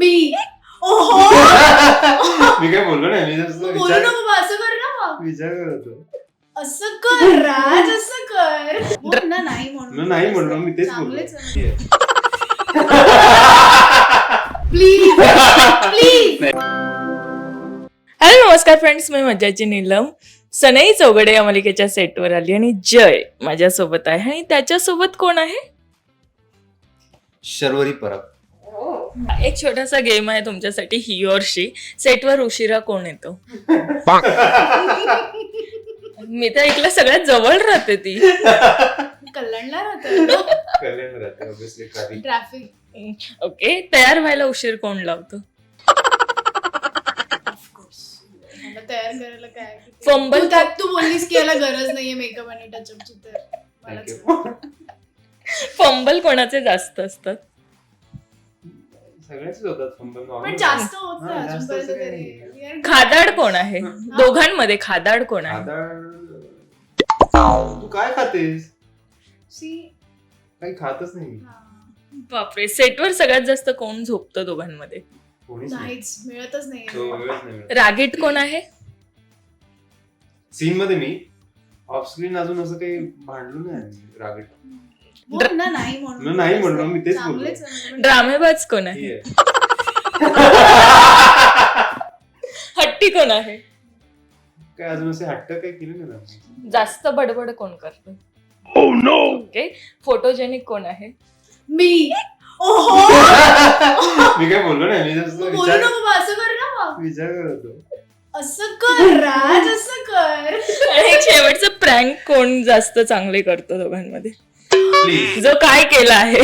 मी ओहो मी काय बोललो नाही, मी जस्ट बोलू नको बा, असं कर ना बा. विचार करत होतो. असं कर राज, असं कर. बोल ना, नाही म्हणून नाही म्हणलो मी, तेच बोललो. Please please. हॅलो नमस्कार फ्रेंड्स, मी मज्जाची नीलम. सनई चौघडे या मालिकेच्या सेटवर आली आणि जय माझ्यासोबत आहे. आणि त्याच्यासोबत कोण आहे? शर्वरी परब. एक छोटासा गेम आहे तुमच्यासाठी, ही और शी. सेटवर उशिरा कोण येतो? मी तर ऐकलं सगळ्यात जवळ राहते ती. कल्याणला राहतो. कल्याण राहते ऑब्विसली, ट्रॅफिक. ओके, तयार व्हायला उशीर कोण लावतो? मला तयार करायला काय फंबल तू बोललीस की याला गरज नाहीये मेकअप आणि टचअपची, तर मला फंबल कोणाचे जास्त असतात? सगळ्याच होतात फंबल. पण जास्त होत नाही अजूनपर्यंत तरी. खादाड कोण आहे दोघांमध्ये? खादाड कोण आहे? तू काय खातेस? See? काही खातच नाही. बापरे, सेटवर सगळ्यात जास्त कोण झोपतं दोघांमध्ये? कोणीच नाही. नाहीच, मिळतच नाही. तो वेळच नाही मिळत. रागीट कोण आहे? सीन मध्ये मी, ऑफ स्क्रीन अजून असं काही भांडलो नाही रागीट. बोल ना, नाही म्हणून. नाही म्हणलो मी, तेच बोललो. चांगलेच आहे. ड्रामेबाज कोण आहे? हट्टी कोण आहे? काय अजून असे हट्ट काही केले नाही ना. जास्त बडबड कोण करतं? ओके, फोटोजेनिक कोण आहे? मी ओहो मी काय बोललो नाही, मी जस्ट बोलू नको बा, असं कर ना बा. विचार करत होतो. असं कर राज, असं कर. आणि एक शेवटचं प्रँक कोण जास्त चांगले करतो दोघांमध्ये? प्लीज. जो काय केला आहे?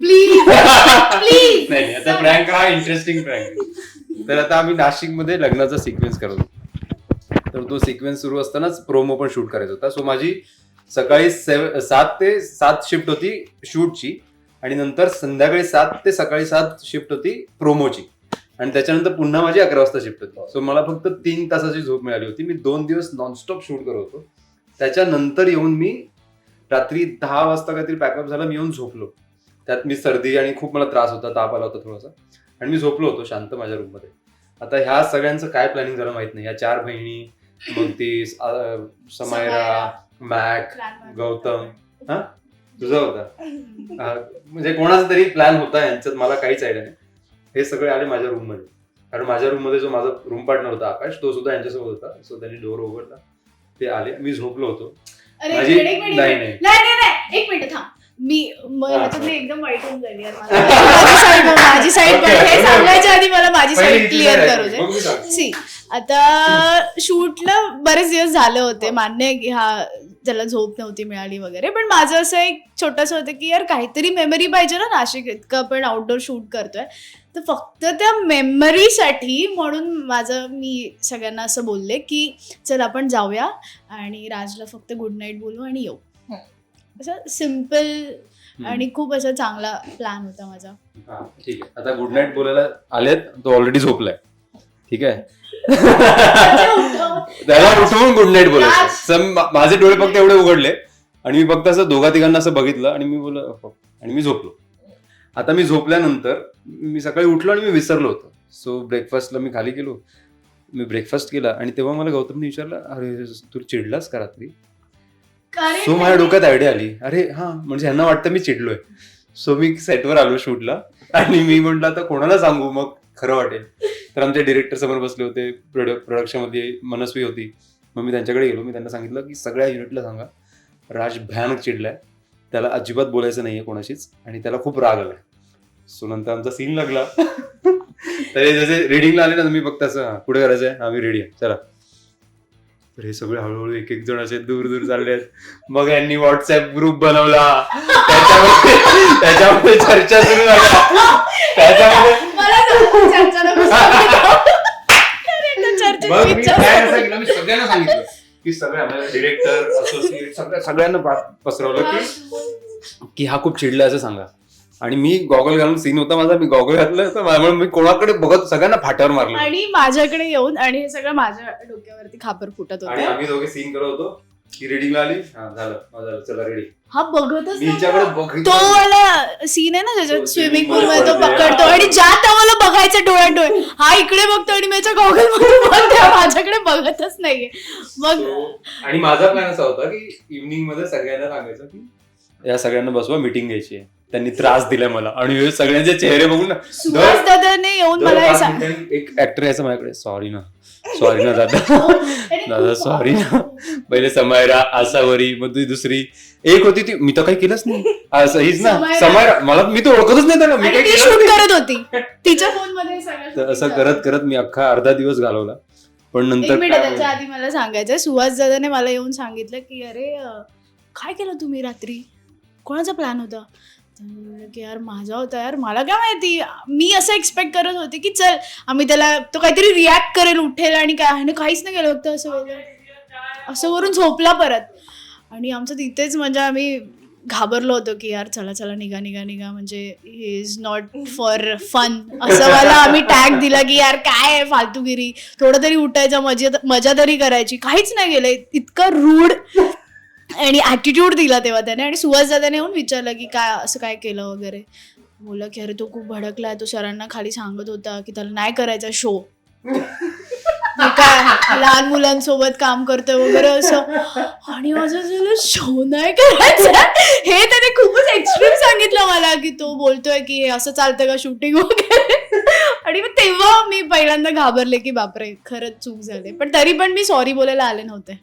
Please please. नाही, आता प्रँक हा इंटरेस्टिंग प्रँक. तर आता आम्ही नाशिक मध्ये लग्नाचा सिक्वेन्स करत होतो. तर तो सिक्वेन्स सुरू असतानाच प्रोमो पण शूट करायचा होता. सो माझी सकाळी 7 ते 7 शिफ्ट होती शूटची, आणि नंतर संध्याकाळी 7 ते सकाळी 7 शिफ्ट होती प्रोमोची, आणि त्याच्यानंतर पुन्हा माझी 11 वाजता शिफ्ट होती. सो मला फक्त 3 तासाची झोप मिळाली होती. मी 2 दिवस नॉनस्टॉप शूट करत होतो. त्याच्यानंतर येऊन मी रात्री 10 वाजता काहीतरी पॅकअप झाला, मी येऊन झोपलो. त्यात मी सर्दी आणि खूप मला त्रास होता, ताप आला होता थोडासा, आणि मी झोपलो होतो शांत माझ्या रूम मध्ये. आता ह्या सगळ्यांचं काय प्लॅनिंग झालं माहित नाही. या 4 बहिणी, मग ती समायरा, मॅक, गौतम, हा तुझा होता, म्हणजे कोणाचा तरी प्लॅन होता यांच्यात, मला काहीच आयडिया नाही. हे सगळे आले माझ्या रूम मध्ये, कारण माझ्या रूम मध्ये जो माझा रूम पार्टनर होता आकाश, तो सुद्धा यांच्यासोबत होता. सो त्यांनी डोर उघडला, ते आले, मी झोपलो होतो. अरे एक मिनिट थांब. मी त्याच्यातली एकदम वाईट होऊन जाईल यार. माझी साईड हे सांगायच्या आधी मला माझी साईड क्लिअर करू दे. सी, आता शूटला बरेच दिवस झाले होते, मान्य आहे की हा त्याला झोप नव्हती मिळाली वगैरे, पण माझं असं एक छोटंसं होतं की यार काहीतरी मेमरी पाहिजे ना. नाशिक इतकं आपण आउटडोर शूट करतोय, तर फक्त त्या मेमरीसाठी म्हणून मी सगळ्यांना असं बोलले की चल आपण जाऊया आणि राजला फक्त गुड नाईट बोलू आणि येऊ. असं सिम्पल आणि खूप असा चांगला प्लॅन होता माझा. ठीक आहे, आता गुड नाईट बोलायला आलेत, तो ऑलरेडी झोपलाय. ठीक आहे, त्याला उठवून गुड नाईट बोलायचं. माझे डोळे फक्त एवढे उघडले आणि मी फक्त असं दोघा तिघांना असं बघितलं आणि मी बोललो आणि मी झोपलो. आता मी झोपल्यानंतर मी सकाळी उठलो आणि मी विसरलो होतो. सो ब्रेकफास्टला मी खाली गेलो, मी ब्रेकफास्ट केला आणि तेव्हा मला गौतमने विचारलं, अरे तू चिडलास का रात्री? सो माझ्या डोक्यात आयडिया आली, अरे हा म्हणजे ह्यांना वाटतं मी चिडलोय. सो मी सेटवर आलो शूटला आणि मी म्हटलं आता कोणाला सांगू मग खरं वाटेल. तर आमचे डिरेक्टर समोर बसले होते, प्रोडक्शन मध्ये मनस्वी होती. मग मी त्यांच्याकडे गेलो, मी त्यांना सांगितलं की सगळ्या युनिटला सांगा राज भयानक चिडलाय, त्याला अजिबात बोलायचं नाहीये कोणाशीच, आणि त्याला खूप राग आलाय. सो नंतर आमचा सीन लागला. तर जसे रिडिंगला आले ना, मी फक्त असं पुढे करायचंय, आम्ही रेडी आहे चला. तर हे सगळे हळूहळू एक एक जण असे दूर दूर चालले आहेत. मग यांनी व्हॉट्सअप ग्रुप बनवला, त्याच्यामध्ये चर्चा सुरू झाल्या. त्याच्यामध्ये मी सगळ्यांना सांगितलं की सगळ्या डिरेक्टर, असोसिएट, सगळ्यांना पसरवलं की हा खूप चिडला असं सांगा. आणि मी गॉगल घालून, सीन होता माझा, मी गॉगल घातलं तर मी कोणाकडे बघत सगळ्यांना फाट्यावर मारलं आणि माझ्याकडे येऊन, आणि हे सगळं माझ्या डोक्यावरती खापर फुटत आणि होतं. आम्ही दोघे सीन करत होतो की रिडिंग आली, झालं चला रेडी. हा बघतच मी हिच्याकडे बघितलं. तो वाला सीन आहे ना ज्याच्यात स्विमिंग पूल मध्ये तो पकडतो आणि ज्यात मला बघायचं डोळ्यात डोळे, हा इकडे बघतो आणि माझ्या गॉगल माझ्याकडे बघतच नाहीये. मग आणि माझा प्लॅन असा होता की इव्हनिंग मध्ये सगळ्यांना सांगायचं की या सगळ्यांना बसवा, मीटिंग घ्यायची आहे. त्यांनी त्रास दिलाय मला आणि हे सगळ्यांचे चेहरे बघून ना सुहास दादाने येऊन मला हे सांग, एक ऍक्टर यायचं माझ्याकडे, सॉरी ना दादा दादा सॉरी ना. पहिले समायरा, आसावरी, मग तुझी दुसरी एक होती ती, मी तर काही केलंच नाही असं, हीच ना समायरा, मला मी तर ओळखतच नाही त्याला, मी काही शूट करत होती तिच्या फोन मध्ये. असं करत करत मी अख्खा अर्धा दिवस घालवला. पण नंतर त्याच्या आधी मला सांगायचं, सुहास दादाने मला येऊन सांगितलं की अरे काय केलं तुम्ही रात्री, कोणाचा प्लॅन होता? की यार माझा होता यार, मला काय माहिती, मी असं एक्सपेक्ट करत होते की चल आम्ही त्याला, तो काहीतरी रिॲक्ट करेल, उठेल आणि काय, काहीच नाही केलं, फक्त असं वरून झोपला परत. आणि आमचं तिथेच म्हणजे आम्ही घाबरलो होतो की यार चला चला निघा निघा निघा, म्हणजे he is not for fun असं मला आम्ही टॅग दिला की यार काय आहे फालतूगिरी, थोडं तरी उठायचं, मजा तरी करायची. काहीच नाही गेलं, इतकं रूड आणि ॲटिट्यूड दिला तेव्हा त्याने. आणि सुहास दादाने येऊन विचारलं की काय असं काय केलं वगैरे. बोलला की अरे तो खूप भडकलाय, तो सरांना खाली सांगत होता की त्याला नाही करायचा शो, काय लहान मुलांसोबत काम करतोय वगैरे असं. आणि माझं शो नाही करायचा, हे त्याने खूपच एक्स्ट्रीम सांगितलं मला की तो बोलतोय की असं चालतं का शूटिंग वगैरे. आणि मग तेव्हा मी पहिल्यांदा घाबरले की बापरे खरंच चूक झाली. पण तरी पण मी सॉरी बोलायला आले नव्हते,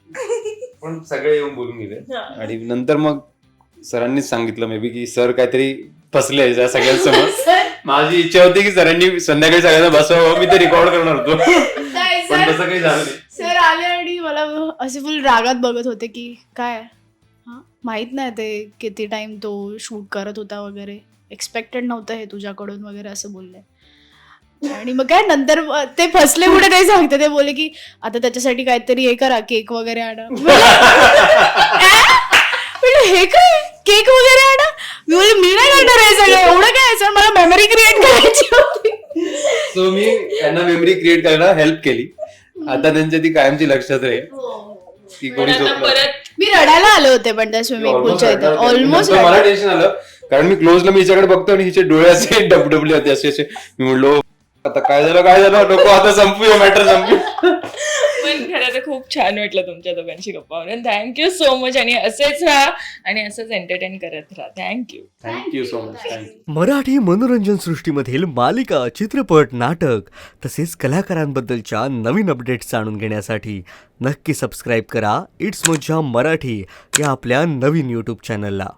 पण सगळे येऊन बोलून गेले. आणि नंतर मग सरांनीच सांगितलं मे बी की सर काहीतरी फसले या सगळ्यांसमोर. माझी इच्छा होती की सरांनी संध्याकाळी सगळ्यांना बसवावं, मी ते रेकॉर्ड करणार होतो, पण तसं काही झालं नाही. सर आले आणि मला असे फुल रागात बघत होते की काय माहित नाही ते किती टाइम तो शूट करत होता वगैरे, एक्सपेक्टेड नव्हतं हे तुझ्याकडून वगैरे असं बोलले. आणि मग काय नंतर ते फसले पुढे नाही सांगते, ते बोलले की आता त्याच्यासाठी काहीतरी हे करा, केक वगैरे आणा. हे काय केक वगैरे आणा, मी बोलले मी नाही करणार हे सगळं, एवढं काय सर, मला मेमरी क्रिएट करायची होती. सो मी त्यांना मेमरी क्रिएट करायला हेल्प केली. आता त्यांच्या ती कायमची लक्षात राहील की कोणी परत मी रडायला आले होते पण त्या स्विमिंग पूलच्या इथे ऑलमोस्ट. मला टेन्शन आलं कारण मी क्लोजला मी हिच्याकडे बघतो आणि हिचे डोळे असे डबडबले होते असे. मी म्हणलो आता काय झालं नको, आता संपूया मॅटर संपूया. पण खरं तर खूप छान वाटलं तुमच्या दोघांशी गप्पा मारून. Thank you so much. आणि असेच राहा आणि असंच एंटरटेन करत राहा. Thank you so much. मराठी मनोरंजन सृष्टीमधील मालिका, चित्रपट, नाटक तसेच कलाकारांबद्दलच्या नवीन अपडेट्स जाणून घेण्यासाठी नक्की सबस्क्राईब करा इट्स मज्जा मराठी या आपल्या नवीन यूट्यूब चॅनलला.